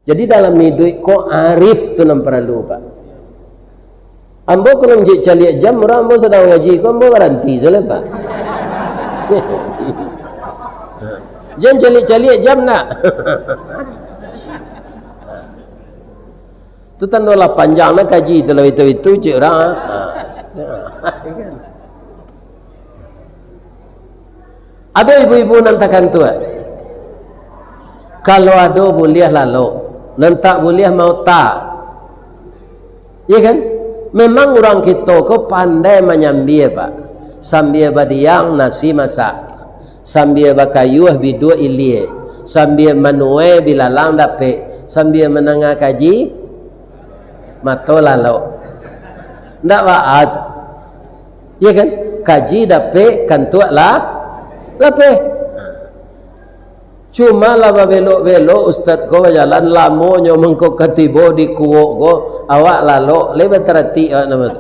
Jadi dalam hidup ko arif tu nam perlu pak. Ambo kalau menjadi caliak jam orang ambo sedang ngaji ko ambo garanti salah pak. Jangan caliak jam nak. Tu tandolah panjang nak kaji tu lah itu cik orang. Ada ibu-ibu nantakan tu. Kalau ada boleh lalu, nanti boleh mau tak. Ya kan? Memang orang kita ko pandai menyambil pak. Sambil badiang nasi masak, sambil bakayuh bidu ilie, sambil manuai bilalang dapet, sambil menengah kaji mato lalu. Ndak waat. Ya kan? Kaji dapet kantuak lah lapeh. Cuma lama belok-belok ustaz ko jalan lamonyo mengko ketibo di kuok ko awak lalu lebat terati nama.